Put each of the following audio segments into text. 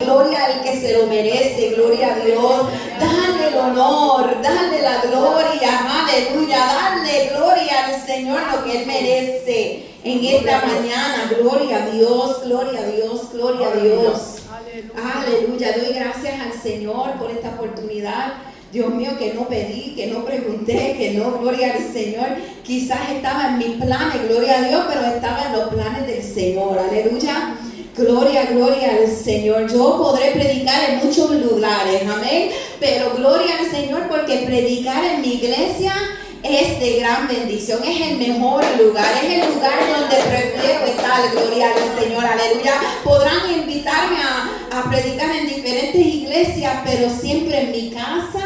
Gloria al que se lo merece, gloria a Dios. Dale el honor, dale la gloria, aleluya. Dale gloria al Señor lo que Él merece en esta mañana. Gloria a Dios, gloria a Dios, gloria a Dios. Aleluya. Doy gracias al Señor por esta oportunidad. Dios mío, que no pedí, que no pregunté, que no, gloria al Señor. Quizás estaba en mis planes, gloria a Dios, pero estaba en los planes del Señor. Aleluya. Gloria, gloria al Señor. Yo podré predicar en muchos lugares, amén. Pero gloria al Señor, porque predicar en mi iglesia es de gran bendición. Es el mejor lugar, es el lugar donde prefiero estar. Gloria al Señor, aleluya. Podrán invitarme a predicar en diferentes iglesias, pero siempre en mi casa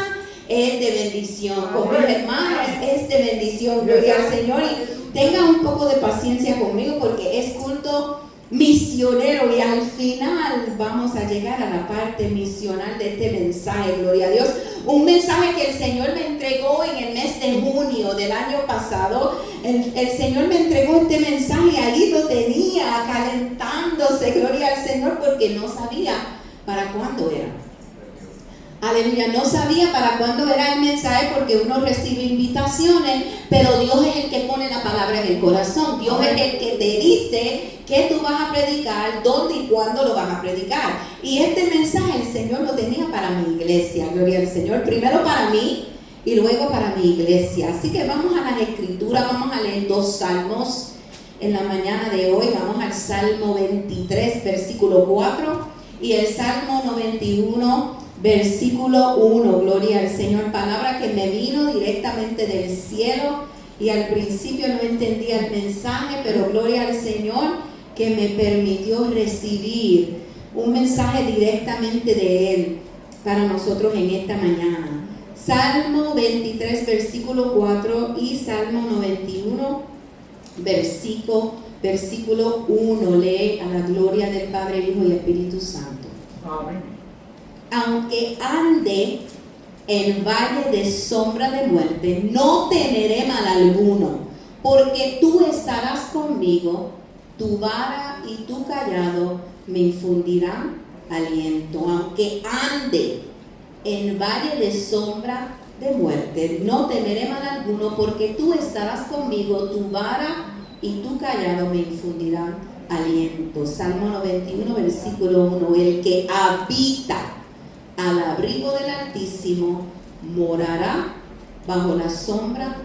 es de bendición. Con mis hermanos es de bendición. Gloria al Señor. Y tengan un poco de paciencia conmigo, porque es culto misionero y al final vamos a llegar a la parte misional de este mensaje. Gloria a Dios. Un mensaje que el Señor me entregó en el mes de junio del año pasado. El Señor me entregó este mensaje y ahí lo tenía calentándose. Gloria al Señor, porque no sabía para cuándo era. Aleluya, no sabía para cuándo era el mensaje, porque uno recibe invitaciones, pero Dios es el que pone la palabra en el corazón. Dios es el que te dice que tú vas a predicar, dónde y cuándo lo vas a predicar. Y este mensaje el Señor lo tenía para mi iglesia, gloria al Señor. Primero para mí y luego para mi iglesia. Así que vamos a las escrituras, vamos a leer 2 salmos en la mañana de hoy. Vamos al Salmo 23, versículo 4 y el Salmo 91, versículo 1, gloria al Señor. Palabra que me vino directamente del cielo y al principio no entendía el mensaje, pero gloria al Señor que me permitió recibir un mensaje directamente de Él para nosotros en esta mañana. Salmo 23, versículo 4 y Salmo 91, versículo 1. Lee a la gloria del Padre, Hijo y Espíritu Santo. Amén. Aunque ande en valle de sombra de muerte, no temeré mal alguno, porque tú estarás conmigo, tu vara y tu callado me infundirán aliento. Aunque ande en valle de sombra de muerte, no temeré mal alguno, porque tú estarás conmigo, tu vara y tu callado me infundirán aliento. Salmo 91, versículo 1. El que habita al abrigo del Altísimo morará bajo la sombra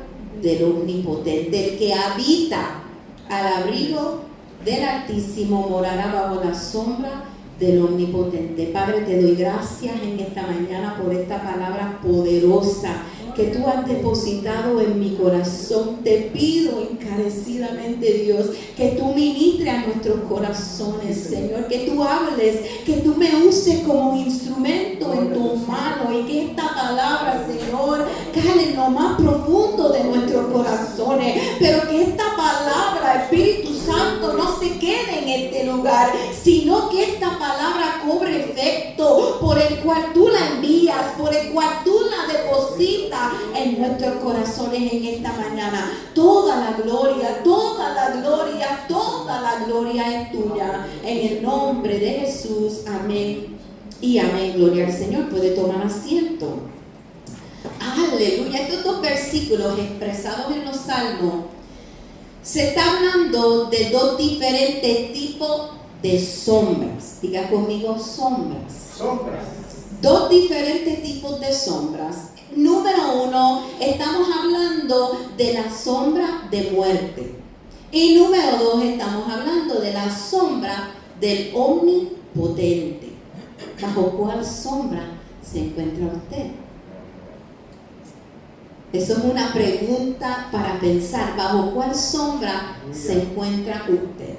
del Omnipotente. El que habita al abrigo del Altísimo morará bajo la sombra del Omnipotente. Padre, te doy gracias en esta mañana por esta palabra poderosa que tú has depositado en mi corazón. Te pido encarecidamente, Dios, que tú ministres a nuestros corazones, Señor, que tú hables, que tú me uses como instrumento en tu mano y que esta palabra, Señor, cale en lo más profundo de nuestros corazones, pero que esta palabra, Espíritu Santo, no se quede en este lugar, sino que esta palabra cobre efecto por el cual tú la envías, por el cual tú la depositas en nuestros corazones en esta mañana. Toda la gloria, toda la gloria, toda la gloria es tuya. En el nombre de Jesús, amén y amén. Gloria al Señor. Puede tomar asiento. Aleluya. Estos 2 versículos expresados en los salmos, se está hablando de 2 diferentes tipos de sombras. Diga conmigo, sombras. Sombras. 2 diferentes tipos de sombras. Número 1, estamos hablando de la sombra de muerte. Y número 2, estamos hablando de la sombra del Omnipotente. ¿Bajo cuál sombra se encuentra usted? Eso es una pregunta para pensar. ¿Bajo cuál sombra se encuentra usted?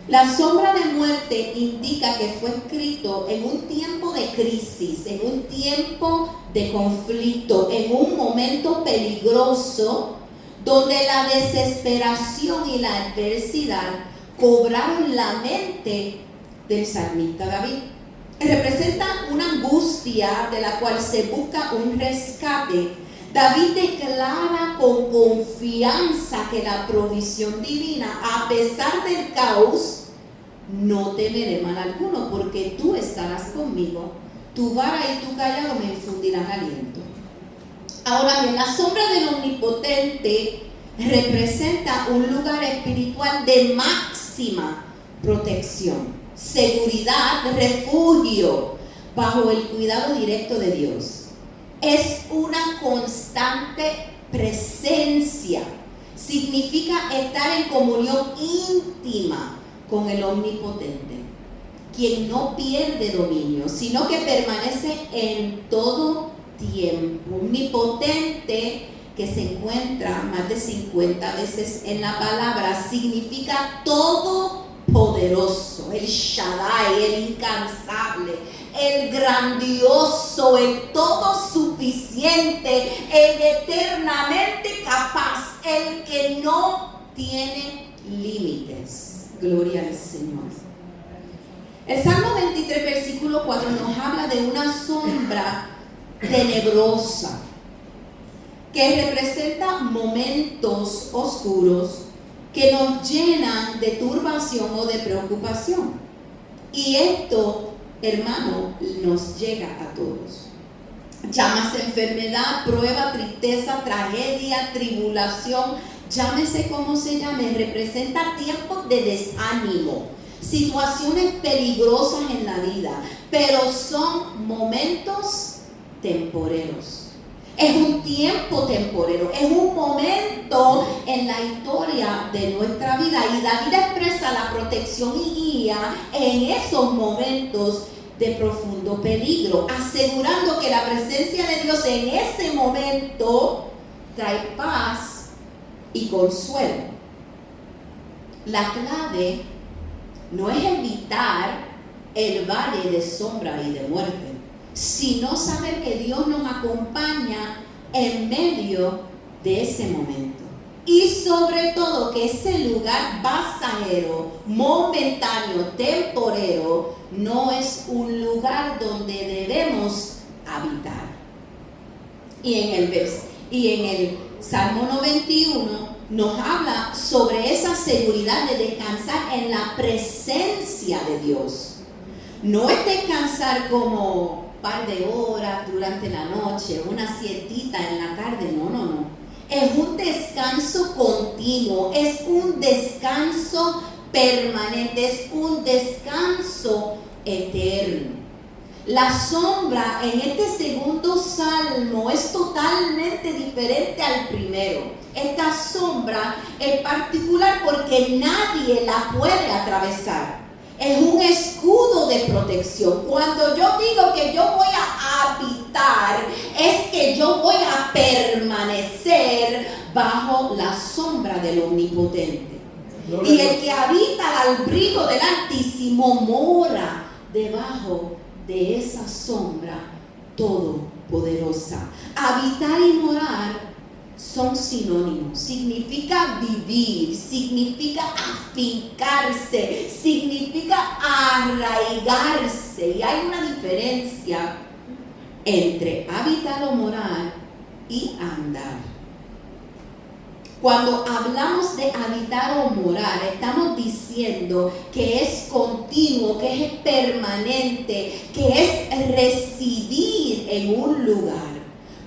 La sombra de muerte indica que fue escrito en un tiempo de crisis, en un tiempo de conflicto, en un momento peligroso, donde la desesperación y la adversidad cobraron la mente del salmista David. Representa una angustia de la cual se busca un rescate. David declara con confianza que la provisión divina, a pesar del caos, no temeré mal alguno, porque tú estarás conmigo, tu vara y tu callado me infundirán aliento. Ahora bien, la sombra del Omnipotente representa un lugar espiritual de máxima protección, seguridad, refugio, bajo el cuidado directo de Dios. Es una constante presencia. Significa estar en comunión íntima con el Omnipotente, quien no pierde dominio, sino que permanece en todo tiempo. Omnipotente, que se encuentra más de 50 veces en la palabra, significa todopoderoso, el Shaddai, el incansable, el grandioso, el todo suficiente, el eternamente capaz, el que no tiene límites. Gloria al Señor. El Salmo 23, versículo 4 nos habla de una sombra tenebrosa que representa momentos oscuros que nos llenan de turbación o de preocupación. Y esto, hermano, nos llega a todos. Llámase enfermedad, prueba, tristeza, tragedia, tribulación, llámese como se llame, representa tiempos de desánimo, situaciones peligrosas en la vida, pero son momentos temporeros. Es un tiempo temporero, es un momento en la historia de nuestra vida, y David expresa la protección y guía en esos momentos de profundo peligro, asegurando que la presencia de Dios en ese momento trae paz y consuelo. La clave no es evitar el valle de sombra y de muerte, sino saber que Dios nos acompaña en medio de ese momento. Y sobre todo que ese lugar pasajero, momentáneo, temporero, no es un lugar donde debemos habitar. Y en el Salmo 91 nos habla sobre esa seguridad de descansar en la presencia de Dios. No es descansar como un par de horas durante la noche, una siestita en la tarde, no. Es un descanso continuo, es un descanso permanente, es un descanso eterno. La sombra en este segundo salmo es totalmente diferente al primero. Esta sombra es particular porque nadie la puede atravesar. Es un escudo de protección. Cuando yo digo que yo voy a habitar, es que yo voy a permanecer bajo la sombra del Omnipotente. Y el que habita al abrigo del Altísimo mora debajo de esa sombra todopoderosa. Habitar y morar son sinónimos. Significa vivir, significa afincarse, significa arraigarse. Y hay una diferencia entre habitar o morar y andar. Cuando hablamos de habitar o morar, estamos diciendo que es continuo, que es permanente, que es residir en un lugar,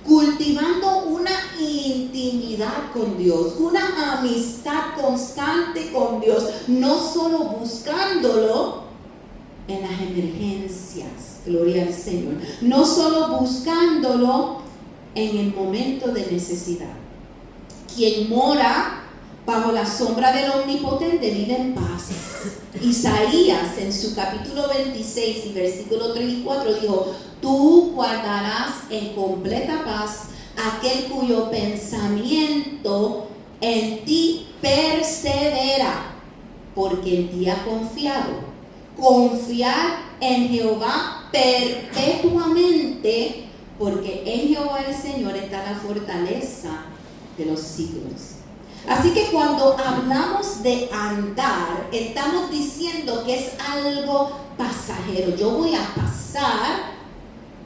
cultivando una intimidad con Dios, una amistad constante con Dios, no solo buscándolo en las emergencias, gloria al Señor, no solo buscándolo en el momento de necesidad. Quien mora bajo la sombra del Omnipotente vive en paz. Isaías en su capítulo 26 y versículo 3 y 4 dijo: tú guardarás en completa paz aquel cuyo pensamiento en ti persevera, porque en ti ha confiado. Confiar en Jehová perpetuamente, porque en Jehová el Señor está la fortaleza de los siglos. Así que cuando hablamos de andar, estamos diciendo que es algo pasajero. Yo voy a pasar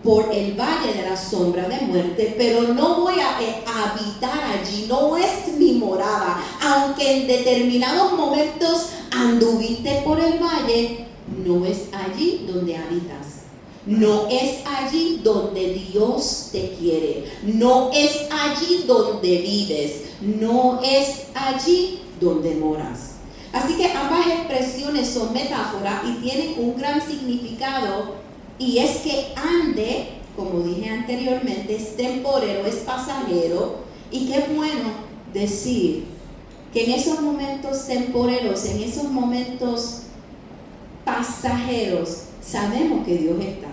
por el valle de la sombra de muerte, pero no voy a habitar allí, no es mi morada, aunque en determinados momentos Anduviste por el valle, no es allí donde habitas. No es allí donde Dios te quiere. No es allí donde vives. No es allí donde moras. Así que ambas expresiones son metáforas y tienen un gran significado, y es que ande, como dije anteriormente, es temporero, es pasajero, y qué bueno decir que en esos momentos temporeros, en esos momentos pasajeros, sabemos que Dios está.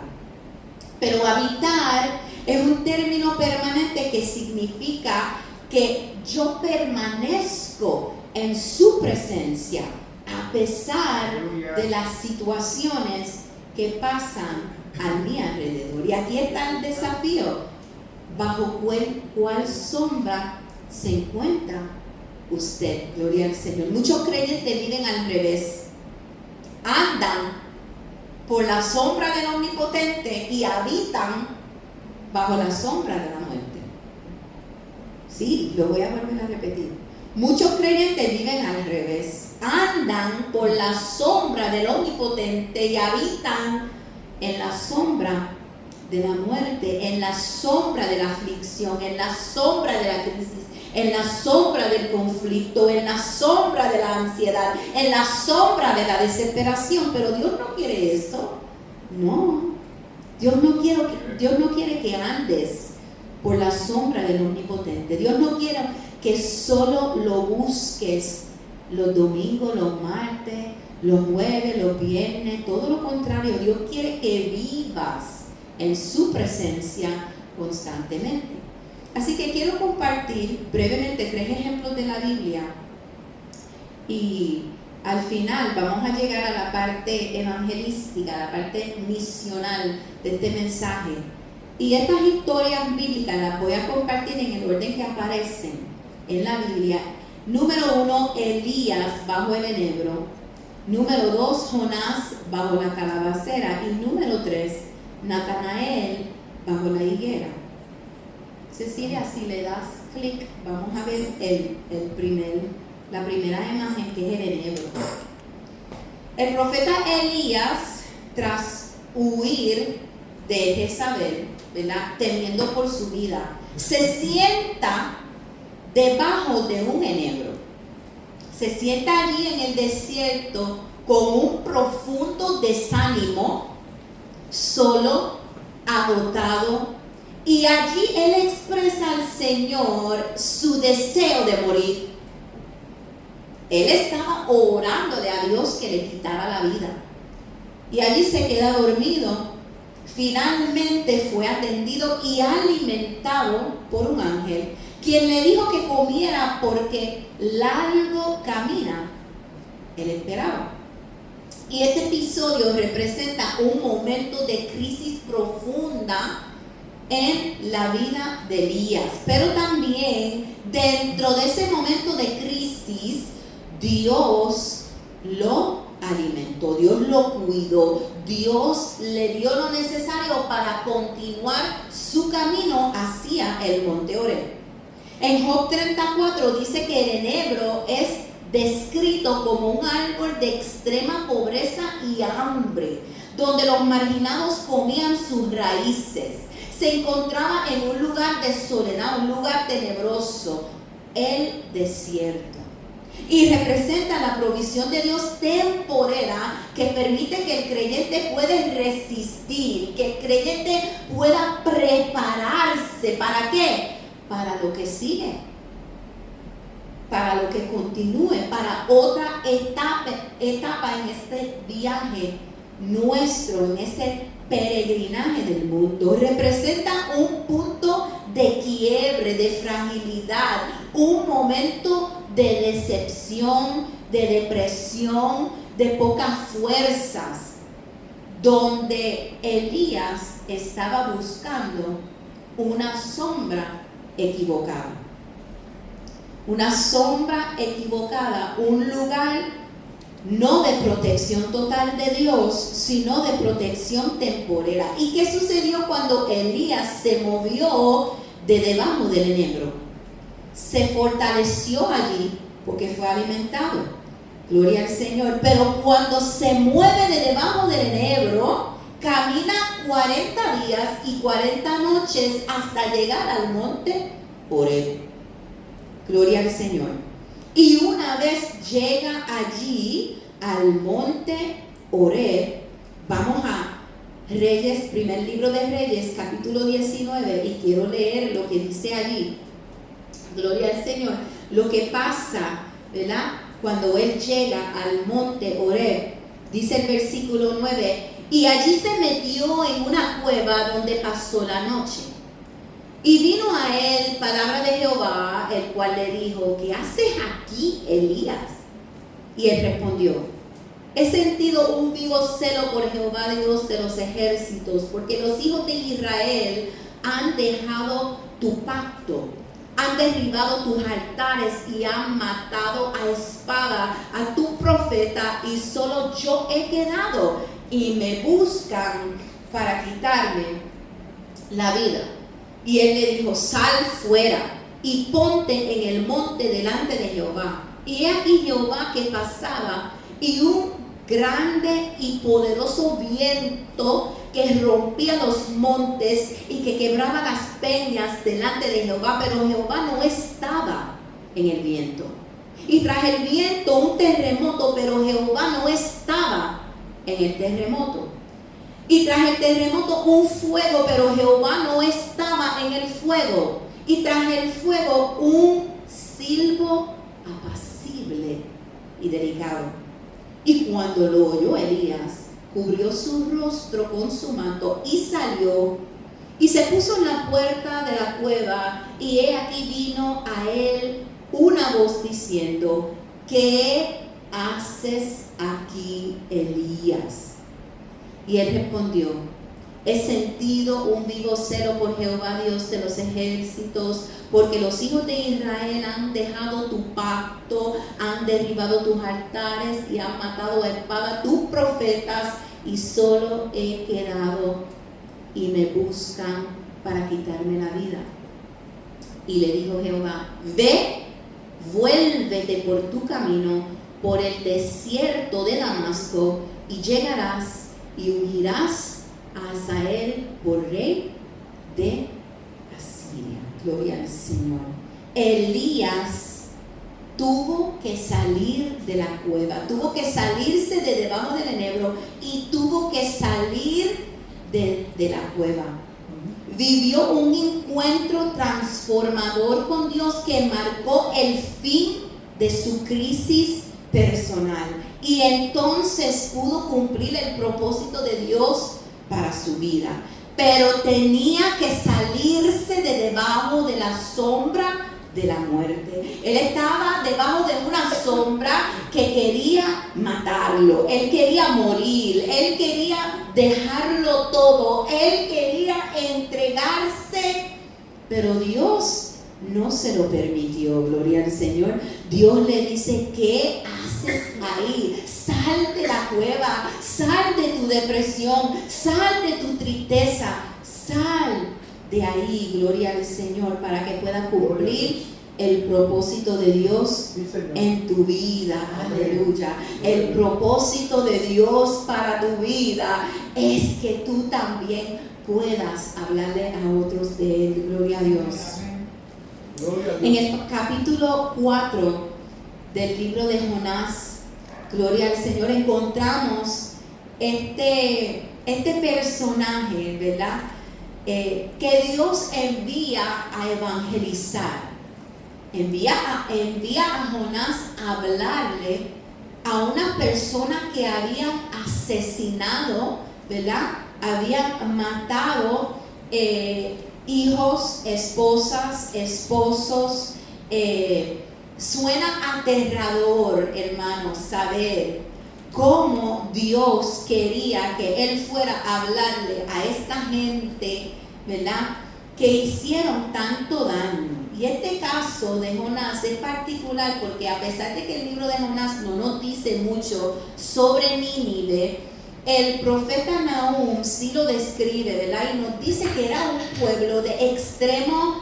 Pero habitar es un término permanente que significa que yo permanezco en su presencia a pesar de las situaciones que pasan a mi alrededor. Y aquí está el desafío: ¿bajo cuál sombra se encuentra usted? Gloria al Señor. Muchos creyentes viven al revés. Andan por la sombra del Omnipotente y habitan bajo la sombra de la muerte. Sí, lo voy a volver a repetir. Muchos creyentes viven al revés. Andan por la sombra del Omnipotente y habitan en la sombra de la muerte, en la sombra de la aflicción, en la sombra de la crisis, en la sombra del conflicto, en la sombra de la ansiedad, en la sombra de la desesperación. Pero Dios no quiere eso. No. Dios no quiere que andes por la sombra del Omnipotente. Dios no quiere que solo lo busques los domingos, los martes, los jueves, los viernes. Todo lo contrario, Dios quiere que vivas en su presencia constantemente. Así que quiero compartir brevemente 3 ejemplos de la Biblia, y al final vamos a llegar a la parte evangelística, a la parte misional de este mensaje. Y estas historias bíblicas las voy a compartir en el orden que aparecen en la Biblia. Número 1, Elías bajo el enebro. Número 2, Jonás bajo la calabacera. Y número 3, Natanael bajo la higuera. Cecilia, si le das clic, vamos a ver la primera imagen, que es el enebro. El profeta Elías, tras huir de Jezabel, ¿verdad?, temiendo por su vida, se sienta debajo de un enebro. Se sienta allí en el desierto con un profundo desánimo, solo, agotado. Y allí él expresa al Señor su deseo de morir. Él estaba orándole a Dios que le quitara la vida. Y allí se queda dormido. Finalmente fue atendido y alimentado por un ángel, quien le dijo que comiera porque largo camina. Él esperaba. Y este episodio representa un momento de crisis profunda en la vida de Elías, pero también dentro de ese momento de crisis, Dios lo alimentó, Dios lo cuidó, Dios le dio lo necesario para continuar su camino hacia el monte Oreb. En Job 34 dice que el enebro es descrito como un árbol de extrema pobreza y hambre, donde los marginados comían sus raíces. Se encontraba en un lugar de soledad, un lugar tenebroso, el desierto. Y representa la provisión de Dios temporera que permite que el creyente pueda resistir, que el creyente pueda prepararse. ¿Para qué? Para lo que sigue, para lo que continúe, para otra etapa en este viaje nuestro, en este peregrinaje del mundo. Representa un punto de quiebre, de fragilidad, un momento de decepción, de depresión, de pocas fuerzas, donde Elías estaba buscando una sombra equivocada. Una sombra equivocada, un lugar no de protección total de Dios, sino de protección temporera. ¿Y qué sucedió cuando Elías se movió de debajo del enebro? Se fortaleció allí porque fue alimentado. Gloria al Señor. Pero cuando se mueve de debajo del enebro, camina 40 días y 40 noches hasta llegar al monte Horeb. Gloria al Señor. Y una vez llega allí al monte Horeb, vamos a Reyes, primer libro de Reyes, capítulo 19, y quiero leer lo que dice allí. Gloria al Señor. Lo que pasa, ¿verdad? Cuando él llega al monte Horeb, dice el versículo 9, y allí se metió en una cueva donde pasó la noche. Y vino a él palabra de Jehová, el cual le dijo, ¿qué haces aquí, Elías? Y él respondió, he sentido un vivo celo por Jehová Dios de los ejércitos, porque los hijos de Israel han dejado tu pacto, han derribado tus altares y han matado a espada a tu profeta, y solo yo he quedado, y me buscan para quitarme la vida. Y él le dijo, sal fuera y ponte en el monte delante de Jehová. Y he aquí Jehová que pasaba, y un grande y poderoso viento que rompía los montes y que quebraba las peñas delante de Jehová, pero Jehová no estaba en el viento. Y tras el viento un terremoto, pero Jehová no estaba en el terremoto. Y tras el terremoto un fuego, pero Jehová no estaba en el fuego. Y tras el fuego un silbo apacible y delicado. Y cuando lo oyó Elías, cubrió su rostro con su manto y salió y se puso en la puerta de la cueva, y he aquí vino a él una voz diciendo, ¿qué haces aquí, Elías? Y él respondió, he sentido un vivo celo por Jehová Dios de los ejércitos, porque los hijos de Israel han dejado tu pacto, han derribado tus altares y han matado a espada tus profetas, y solo he quedado y me buscan para quitarme la vida. Y le dijo Jehová, ve, vuélvete por tu camino por el desierto de Damasco, y llegarás y ungirás a Hazael por rey de Asiria. Gloria al Señor. Elías tuvo que salir de la cueva, tuvo que salirse de debajo del enebro y tuvo que salir de la cueva. Vivió un encuentro transformador con Dios que marcó el fin de su crisis personal, y entonces pudo cumplir el propósito de Dios para su vida. Pero tenía que salirse de debajo de la sombra de la muerte. Él estaba debajo de una sombra que quería matarlo. Él quería morir. Él quería dejarlo todo. Él quería entregarse. Pero Dios no se lo permitió. Gloria al Señor. Dios le dice, ¿qué haces ahí? Sal de la cueva, sal de tu depresión, sal de tu tristeza, sal de ahí, gloria al Señor, para que puedas cumplir el propósito de Dios en tu vida. Aleluya. El propósito de Dios para tu vida es que tú también puedas hablarle a otros de Él. Gloria a Dios. En el capítulo 4 del libro de Jonás, gloria al Señor, encontramos este personaje, ¿verdad? Que Dios envía a evangelizar. Envía a Jonás a hablarle a una persona que habían asesinado, ¿verdad? Habían matado hijos, esposas, esposos. Suena aterrador, hermanos, saber cómo Dios quería que Él fuera a hablarle a esta gente, ¿verdad?, que hicieron tanto daño. Y este caso de Jonás es particular porque, a pesar de que el libro de Jonás no nos dice mucho sobre Nínive, el profeta Nahum sí lo describe, ¿verdad? Y nos dice que era un pueblo de extremo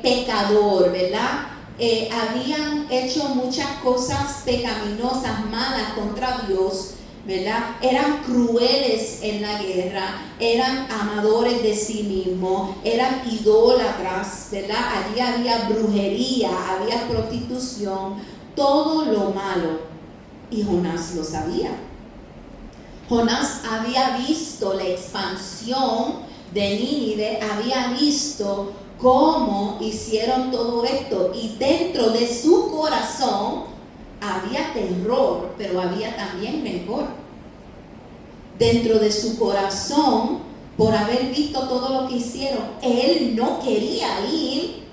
pecador, ¿verdad? habían hecho muchas cosas pecaminosas, malas contra Dios, ¿verdad? Eran crueles en la guerra, eran amadores de sí mismos, eran idólatras, ¿verdad? Allí había brujería, había prostitución, todo lo malo. Y Jonás lo sabía. Jonás había visto la expansión de Nínive, había visto cómo hicieron todo esto, y dentro de su corazón había terror, pero había también rencor. Dentro de su corazón, por haber visto todo lo que hicieron, él no quería ir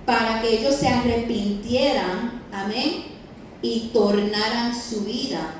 para que ellos se arrepintieran, amén, y tornaran su vida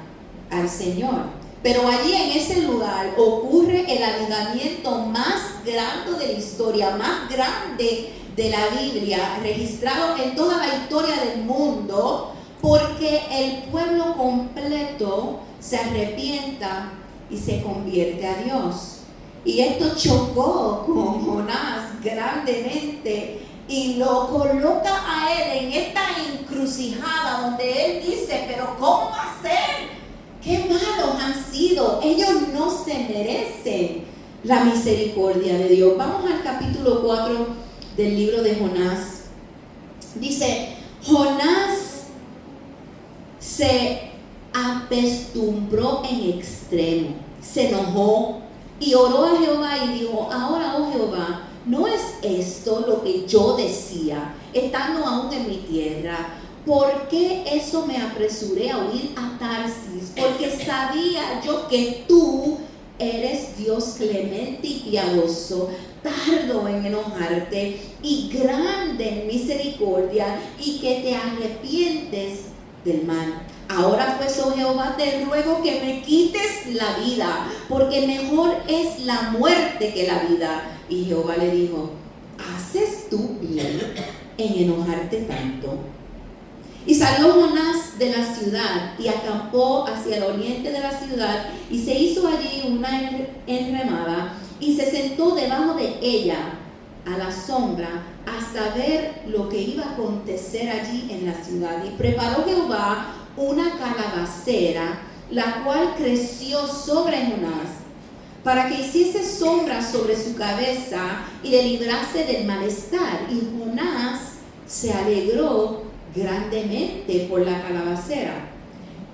al Señor. Pero allí en ese lugar ocurre el avivamiento más grande de la historia, más grande de la Biblia, registrado en toda la historia del mundo, porque el pueblo completo se arrepienta y se convierte a Dios. Y esto chocó con Jonás grandemente y lo coloca a él en esta encrucijada donde él dice, pero ¿cómo va a ser? ¡Qué malos han sido! Ellos no se merecen la misericordia de Dios. Vamos al capítulo 4 del libro de Jonás. Dice, Jonás se apestumbró en extremo, se enojó y oró a Jehová y dijo, ahora, oh Jehová, ¿no es esto lo que yo decía, estando aún en mi tierra? ¿Por qué eso me apresuré a huir a Tarsis? Porque sabía yo que tú eres Dios clemente y piadoso, tardo en enojarte y grande en misericordia, y que te arrepientes del mal. Ahora pues, oh Jehová, te ruego que me quites la vida, porque mejor es la muerte que la vida. Y Jehová le dijo, ¿haces tú bien en enojarte tanto? Y salió Jonás de la ciudad y acampó hacia el oriente de la ciudad, y se hizo allí una enramada y se sentó debajo de ella a la sombra hasta ver lo que iba a acontecer allí en la ciudad. Y preparó Jehová una calabacera, la cual creció sobre Jonás, para que hiciese sombra sobre su cabeza y le librase del malestar. Y Jonás se alegró grandemente por la calabacera.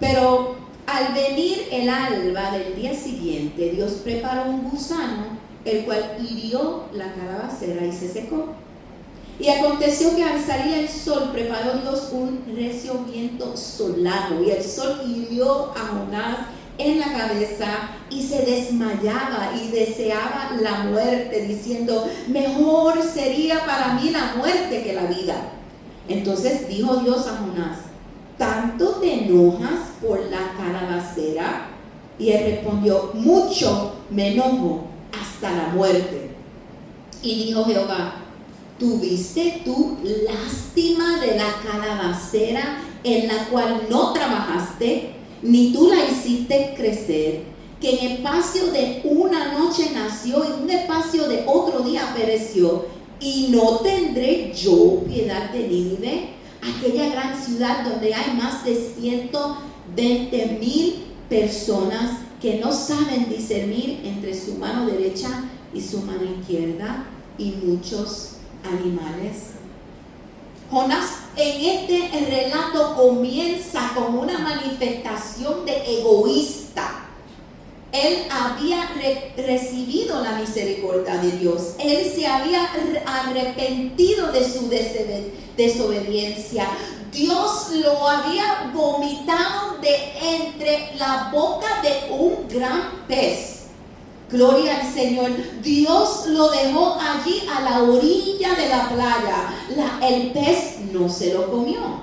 Pero al venir el alba del día siguiente, Dios preparó un gusano, el cual hirió la calabacera y se secó. Y aconteció que al salir el sol, preparó Dios un recio viento solano, y el sol hirió a Jonás en la cabeza, y se desmayaba y deseaba la muerte, diciendo, mejor sería para mí la muerte que la vida. Entonces dijo Dios a Jonás, ¿tanto te enojas por la calabacera? Y él respondió, mucho me enojo hasta la muerte. Y dijo Jehová, ¿tuviste tú lástima de la calabacera en la cual no trabajaste, ni tú la hiciste crecer, que en espacio de una noche nació y en un espacio de otro día pereció? Y no tendré yo piedad de Nínive, aquella gran ciudad donde hay más de 120,000 personas que no saben discernir entre su mano derecha y su mano izquierda, y muchos animales. Jonás en este relato comienza con una manifestación de egoísta. Él había recibido la misericordia de Dios. Él se había arrepentido de su desobediencia. Dios lo había vomitado de entre la boca de un gran pez. Gloria al Señor. Dios lo dejó allí a la orilla de la playa. El pez no se lo comió.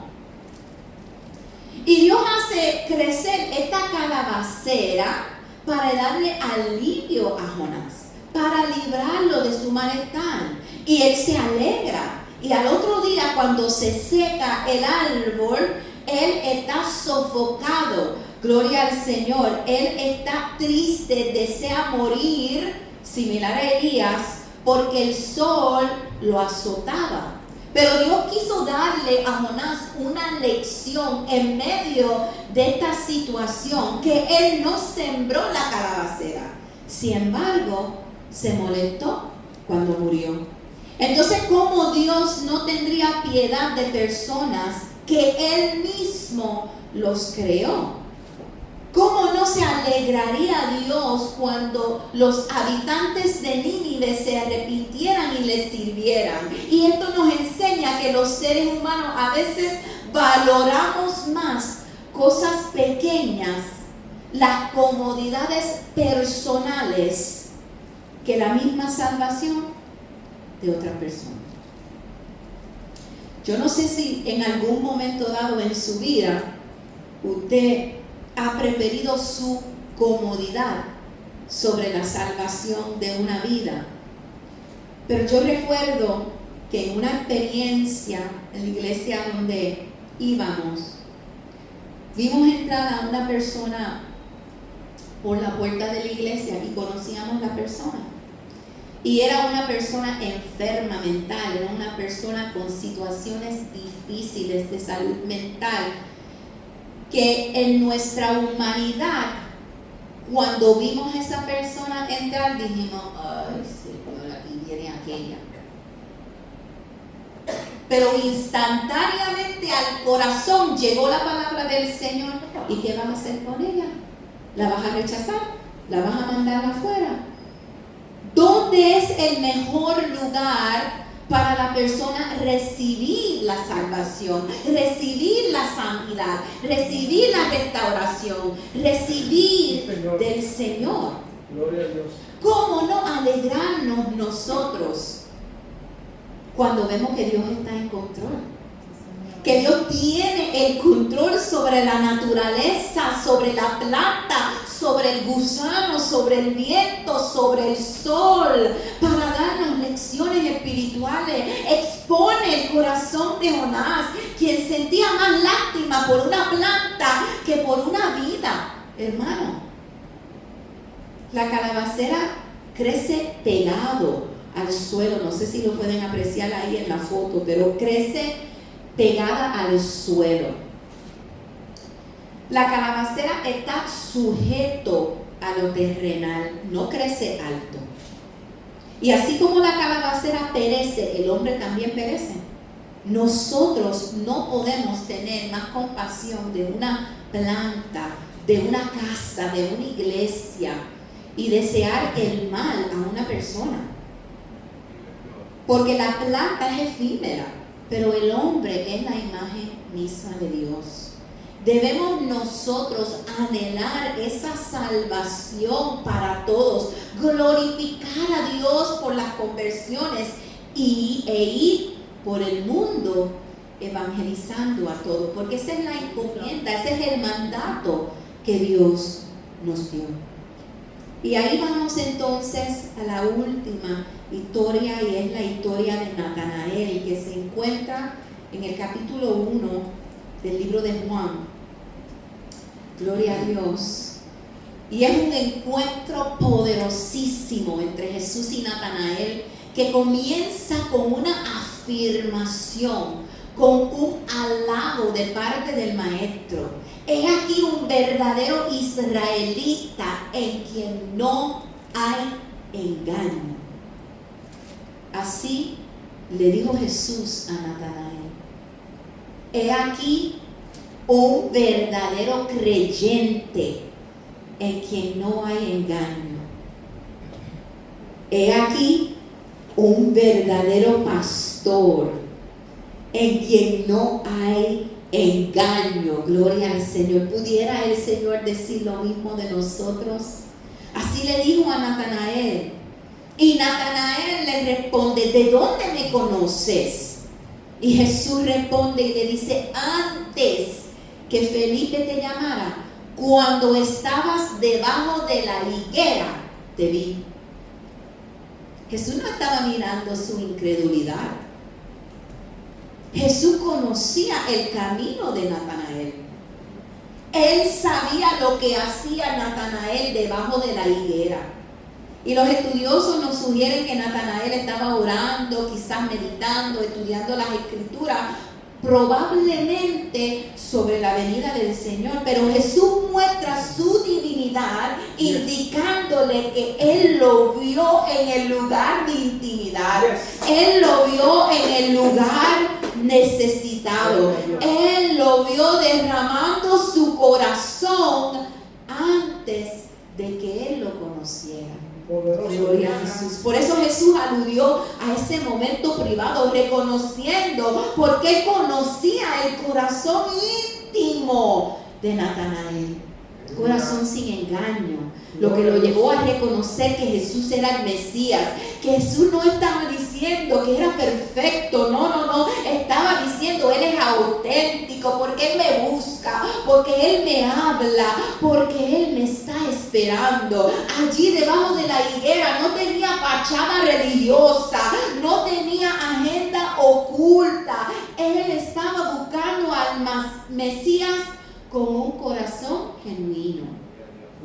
Y Dios hace crecer esta calabacera para darle alivio a Jonás, para librarlo de su malestar. Y él se alegra. Y al otro día, cuando se seca el árbol, él está sofocado. Gloria al Señor. Él está triste, desea morir, similar a Elías, porque el sol lo azotaba. Pero Dios quiso darle a Jonás una lección en medio de esta situación, que él no sembró la calabacera. Sin embargo, se molestó cuando murió. Entonces, ¿cómo Dios no tendría piedad de personas que Él mismo los creó? ¿Cómo no se alegraría Dios cuando los habitantes de Nínive se arrepintieran y le sirvieran? Y esto nos enseña que los seres humanos a veces valoramos más cosas pequeñas, las comodidades personales, que la misma salvación de otra persona. Yo no sé si en algún momento dado en su vida usted ha preferido su comodidad sobre la salvación de una vida. Pero yo recuerdo que en una experiencia en la iglesia donde íbamos, vimos entrar a una persona por la puerta de la iglesia y conocíamos la persona. Y era una persona enferma mental, era una persona con situaciones difíciles de salud mental, que en nuestra humanidad, cuando vimos a esa persona entrar, dijimos, ay Señor, aquí viene aquella. Pero instantáneamente al corazón llegó la palabra del Señor. ¿Y qué vas a hacer con ella? ¿La vas a rechazar? ¿La vas a mandar afuera? ¿Dónde es el mejor lugar para la persona recibir la salvación, recibir la sanidad, recibir la restauración, recibir del Señor? Gloria a Dios. ¿Cómo no alegrarnos nosotros cuando vemos que Dios está en control? Que Dios tiene el control sobre la naturaleza, sobre la planta, sobre el gusano, sobre el viento, sobre el sol, para darnos lecciones espirituales. Expone el corazón de Jonás, quien sentía más lástima por una planta que por una vida. Hermano, la calabacera crece pegado al suelo. No sé si lo pueden apreciar ahí en la foto, pero crece pegada al suelo. La calabacera está sujeto a lo terrenal, no crece alto. Y así como la calabacera perece, el hombre también perece. Nosotros no podemos tener más compasión de una planta, de una casa, de una iglesia, y desear el mal a una persona. Porque la planta es efímera, pero el hombre es la imagen misma de Dios. Debemos nosotros anhelar esa salvación para todos, glorificar a Dios por las conversiones e ir por el mundo evangelizando a todos, porque esa es la encomienda, ese es el mandato que Dios nos dio. Y ahí vamos entonces a la última historia, y es la historia de Natanael, que se encuentra en el capítulo 1 del libro de Juan. Gloria a Dios. Y es un encuentro poderosísimo entre Jesús y Natanael, que comienza con una afirmación, con un halago de parte del maestro. Es aquí un verdadero israelita en quien no hay engaño. Así le dijo Jesús a Natanael: he aquí un verdadero creyente en quien no hay engaño. He aquí un verdadero pastor en quien no hay engaño. Gloria al Señor. ¿Pudiera el Señor decir lo mismo de nosotros? Así le dijo a Natanael. Y Natanael le responde: ¿de dónde me conoces? Y Jesús responde y le dice: antes que Felipe te llamara, cuando estabas debajo de la higuera, te vi. Jesús no estaba mirando su incredulidad. Jesús conocía el camino de Natanael. Él sabía lo que hacía Natanael debajo de la higuera. Y los estudiosos nos sugieren que Natanael estaba orando, quizás meditando, estudiando las escrituras, probablemente sobre la venida del Señor. Pero Jesús muestra su divinidad, indicándole que Él lo vio en el lugar de intimidad. Él lo vio en el lugar necesitado. Él lo vio derramando su corazón antes de que Él lo conociera. Gloria a Jesús. Por eso Jesús aludió a ese momento privado, reconociendo, porque Él conocía el corazón íntimo de Natanael. Corazón sin engaño, lo que lo llevó a reconocer que Jesús era el Mesías, que Jesús no estaba diciendo que era perfecto, no, estaba diciendo Él es auténtico, porque Él me busca, porque Él me habla, porque Él me está esperando. Allí debajo de la higuera no tenía fachada religiosa, no tenía agenda oculta. Él estaba buscando al Mesías con un corazón genuino.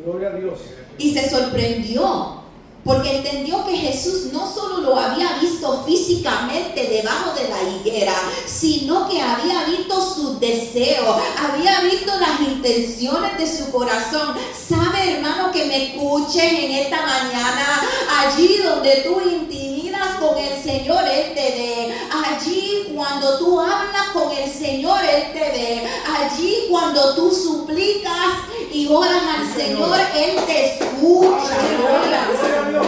Gloria a Dios. Y se sorprendió, porque entendió que Jesús no solo lo había visto físicamente debajo de la higuera, sino que había visto sus deseos, había visto las intenciones de su corazón. Sabe, hermano, que me escuches en esta mañana, allí donde tú intimidas con el Señor, Él te ve. Allí cuando tú hablas con el Señor, Él te ve. Allí cuando tú suplicas y oras al Señor, Él te escucha. Gloria a Dios.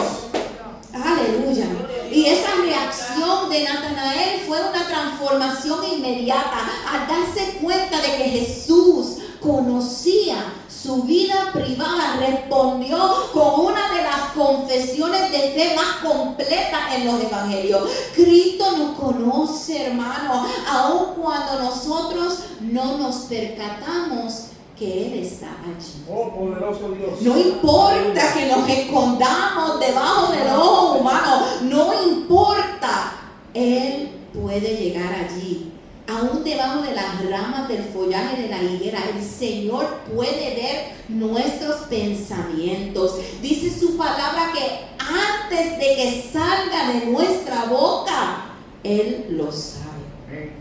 Aleluya. Y esa reacción de Natanael fue una transformación inmediata al darse cuenta de que Jesús conocía su vida privada. Respondió con una de las confesiones de fe más completas en los evangelios. Cristo nos conoce, hermano, aun cuando nosotros no nos percatamos que Él está allí. Oh, poderoso Dios. No importa que nos escondamos debajo del ojo humano, no importa, Él puede llegar allí. Aún debajo de las ramas del follaje de la higuera, el Señor puede ver nuestros pensamientos. Dice su palabra que antes de que salga de nuestra boca, Él lo sabe.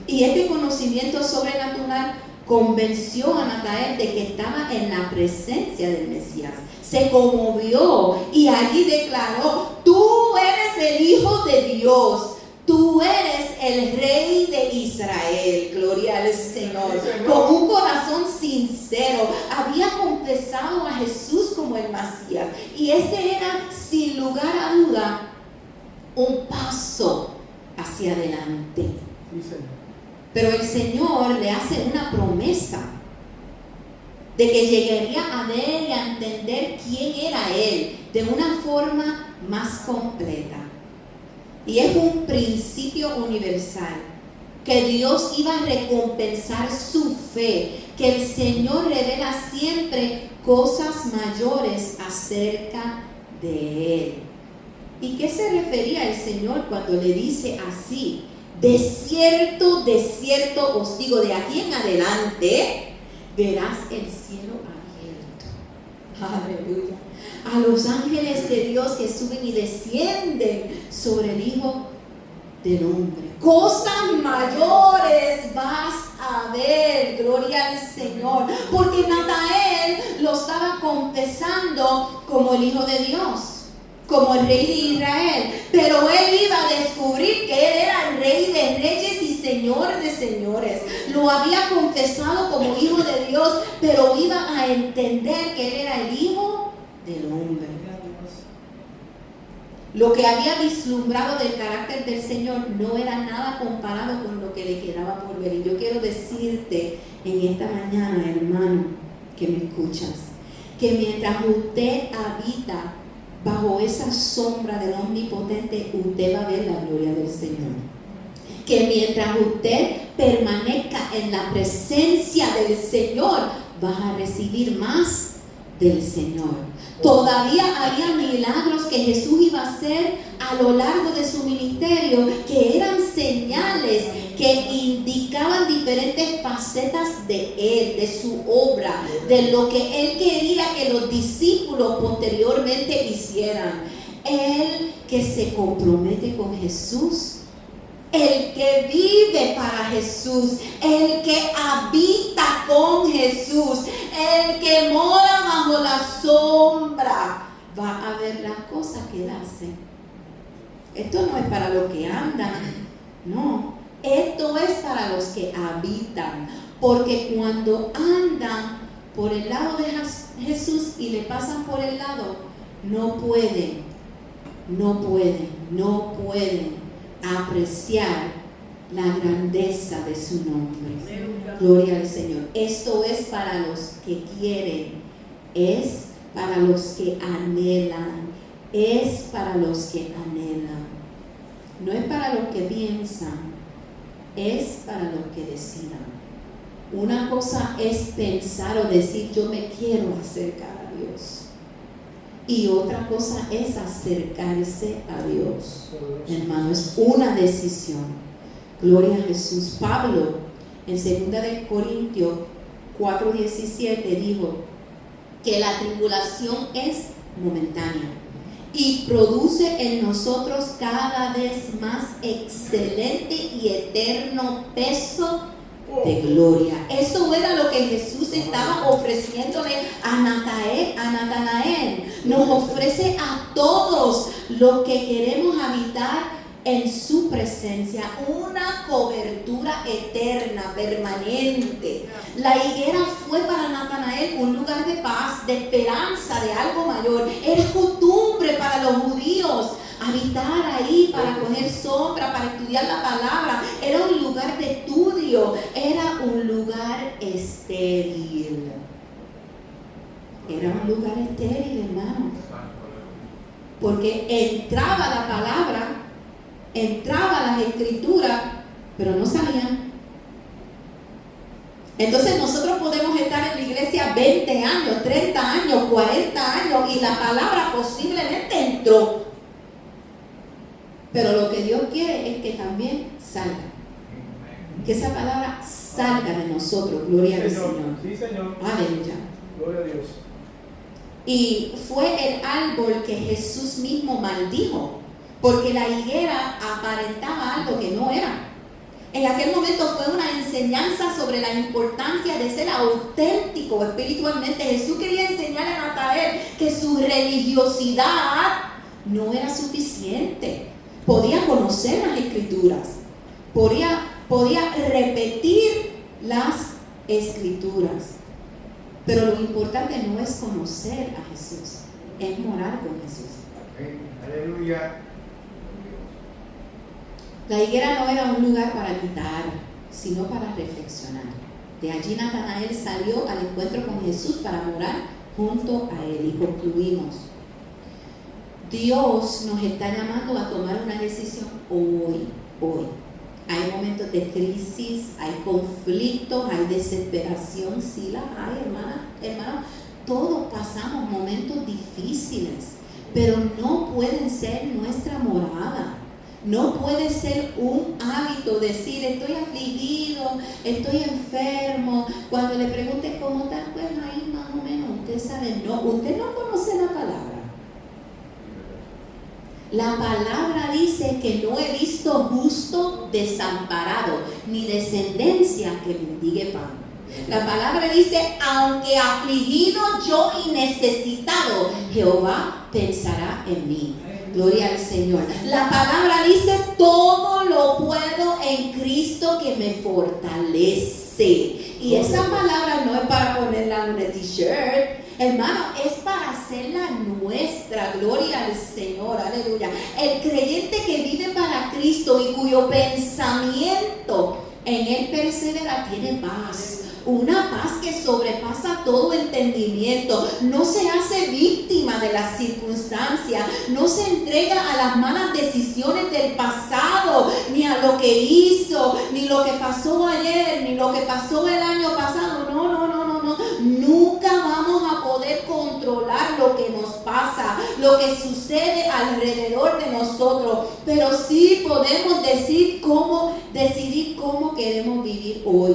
Y este conocimiento sobrenatural convenció a Natanael de que estaba en la presencia del Mesías. Se conmovió y allí declaró: tú eres el Hijo de Dios. Tú eres el Rey de Israel. Gloria al Señor. Con un corazón sincero había confesado a Jesús como el Mesías. Y este era, sin lugar a duda, un paso hacia adelante. Sí, Señor. Pero el Señor le hace una promesa de que llegaría a ver y a entender quién era Él de una forma más completa. Y es un principio universal, que Dios iba a recompensar su fe, que el Señor revela siempre cosas mayores acerca de Él. ¿Y qué se refería el Señor cuando le dice así? De cierto os digo, de aquí en adelante verás el cielo abierto. Aleluya. A los ángeles de Dios que suben y descienden sobre el Hijo del Hombre. Cosas mayores vas a ver, gloria al Señor. Porque Natanael lo estaba confesando como el Hijo de Dios, como el Rey de Israel, pero él iba a descubrir que él era el Rey de reyes y Señor de señores. Lo había confesado como Hijo de Dios, pero iba a entender que él era el Hijo del Hombre. Lo que había vislumbrado del carácter del Señor no era nada comparado con lo que le quedaba por ver. Y yo quiero decirte en esta mañana, hermano, que me escuchas, que mientras usted habita bajo esa sombra del Omnipotente, usted va a ver la gloria del Señor. Que mientras usted permanezca en la presencia del Señor, vas a recibir más del Señor. Todavía había milagros que Jesús iba a hacer a lo largo de su ministerio, que eran señales que indicaban indicaban diferentes facetas de Él, de su obra, de lo que Él quería que los discípulos posteriormente hicieran. El que se compromete con Jesús, el que vive para Jesús, el que habita con Jesús, el que mora bajo la sombra, va a ver las cosas que hacen. Esto no es para los que andan, no, esto es para los que habitan, porque cuando andan por el lado de Jesús y le pasan por el lado, no pueden apreciar la grandeza de su nombre. Gloria al Señor. Esto es para los que quieren, es para los que anhelan, es para los que anhelan. No es para los que piensan, es para los que decidan. Una cosa es pensar o decir yo me quiero acercar a Dios. Y otra cosa es acercarse a Dios. Hermano, es una decisión. Gloria a Jesús. Pablo, en 2 de Corintios 4:17, dijo que la tribulación es momentánea y produce en nosotros cada vez más excelente y eterno peso de gloria. Eso era lo que Jesús estaba ofreciéndole a Natanael. Nos ofrece a todos los que queremos habitar en su presencia una cobertura eterna, permanente. La higuera fue para Natanael un lugar de paz, de esperanza, de algo mayor. Era costumbre para los judíos habitar ahí para coger sombra, para estudiar la palabra. Era un lugar de estudio, era un lugar estéril. Era un lugar estéril, hermano. Porque entraba la palabra, entraba las escrituras, pero no salían. Entonces nosotros podemos estar en la iglesia 20 años, 30 años, 40 años y la palabra posiblemente entró. Pero lo que Dios quiere es que también salga. Que esa palabra salga de nosotros. Gloria al Señor. Sí, Señor. Aleluya. Gloria a Dios. Y fue el árbol que Jesús mismo maldijo, porque la higuera aparentaba algo que no era. En aquel momento fue una enseñanza sobre la importancia de ser auténtico espiritualmente. Jesús quería enseñar a Natanael que su religiosidad no era suficiente. Podía conocer las escrituras, podía repetir las escrituras, pero lo importante no es conocer a Jesús, es morar con Jesús. Aleluya. La higuera no era un lugar para habitar, sino para reflexionar. De allí Natanael salió al encuentro con Jesús para morar junto a él. Y concluimos. Dios nos está llamando a tomar una decisión hoy. Hay momentos de crisis, hay conflictos, hay desesperación, sí la hay, hermano. Todos pasamos momentos difíciles, pero no pueden ser nuestra morada. No puede ser un hábito decir estoy afligido, estoy enfermo. Cuando le pregunte cómo está, pues ahí más o menos usted sabe, no, usted no conoce la palabra. La palabra dice que no he visto justo desamparado, ni descendencia que mendigue pan. La palabra dice, aunque afligido yo y necesitado, Jehová pensará en mí. Gloria al Señor. La palabra dice, todo lo puedo en Cristo que me fortalece. Y esa palabra no es para ponerla en una t-shirt, hermano, es para hacerla nuestra. Gloria al Señor, aleluya. El creyente que vive para Cristo y cuyo pensamiento en Él persevera tiene paz. Una paz que sobrepasa todo entendimiento. No se hace víctima de las circunstancias. No se entrega a las malas decisiones del pasado, ni a lo que hizo, ni lo que pasó ayer, ni lo que pasó el año pasado. No. Nunca vamos a poder controlar lo que nos pasa. pasa, lo que sucede alrededor de nosotros, pero sí podemos decidir cómo queremos vivir hoy.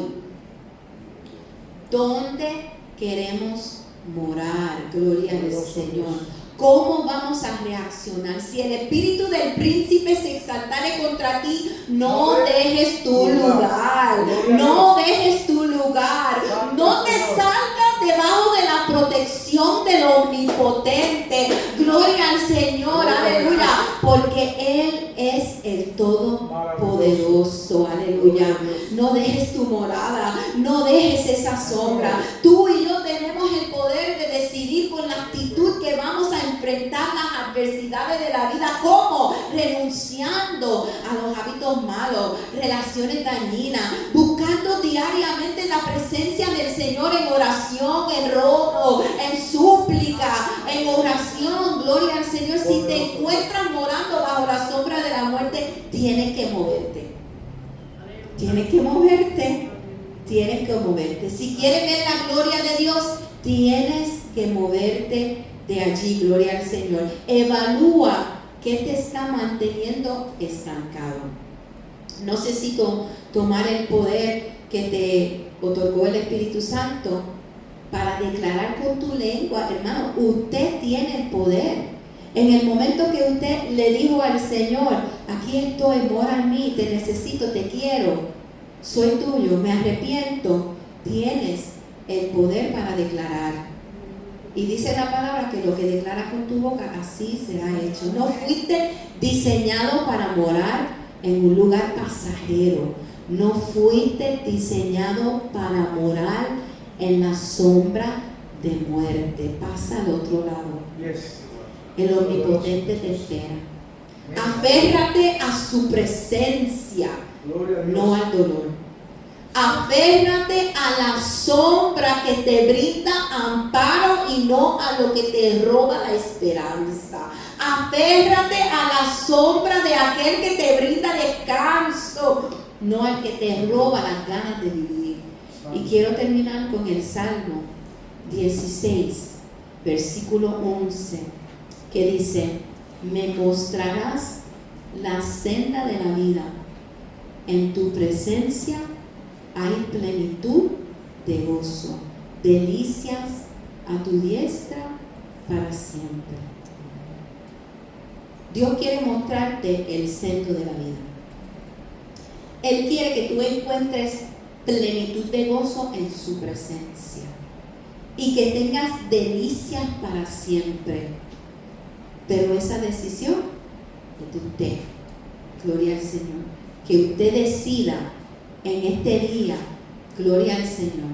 ¿Dónde queremos morar? Gloria al Señor. ¿Cómo vamos a reaccionar? Si el espíritu del príncipe se exaltare contra ti, no dejes tu lugar. No dejes tu lugar. No te salgas debajo de la protección del omnipotente. Gloria al Señor, aleluya. Porque Él es el Todopoderoso, aleluya. No dejes tu morada, no dejes esa sombra. Tú y yo tenemos el poder de decidir con la actitud que vamos a enfrentar las adversidades de la vida. ¿Cómo? Renunciando a los hábitos malos, relaciones dañinas, buscando diariamente la presencia del Señor en oración, en robo, en súplica, en oración. Gloria al Señor. Si te encuentras morando bajo la sombra de la muerte, tienes que moverte. Tienes que moverte. Tienes que moverte. Si quieres ver la gloria de Dios, tienes que moverte de allí. Gloria al Señor. Evalúa qué te está manteniendo estancado. No necesito tomar el poder que te otorgó el Espíritu Santo para declarar con tu lengua. Hermano, usted tiene el poder. En el momento que usted le dijo al Señor: aquí estoy, mora en mí, te necesito, te quiero, soy tuyo, me arrepiento, tienes el poder para declarar. Y dice la palabra que lo que declaras con tu boca, así será hecho. No fuiste diseñado para morar en un lugar pasajero. No fuiste diseñado para morar en la sombra de muerte. Pasa al otro lado. El omnipotente te espera. Aférrate a su presencia, no al dolor. Aférrate a la sombra que te brinda amparo y no a lo que te roba la esperanza. Aférrate a la sombra de aquel que te brinda descanso, no al que te roba las ganas de vivir. Y quiero terminar con el Salmo 16, versículo 11. Que dice: me mostrarás la senda de la vida, en tu presencia hay plenitud de gozo, delicias a tu diestra para siempre. Dios quiere mostrarte el centro de la vida. Él quiere que tú encuentres plenitud de gozo en su presencia y que tengas delicias para siempre. Pero esa decisión es de usted. Gloria al Señor. Que usted decida en este día, gloria al Señor,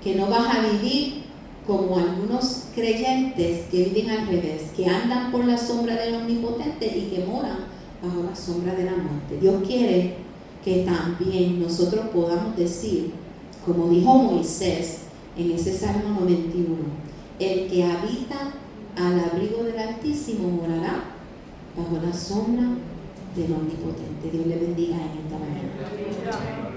que no vas a vivir como algunos creyentes que viven al revés, que andan por la sombra del omnipotente y que moran bajo la sombra de la muerte. Dios quiere que también nosotros podamos decir, como dijo Moisés en ese Salmo 91, el que habita al abrigo del Altísimo morará bajo la sombra del Omnipotente. Dios le bendiga en esta mañana.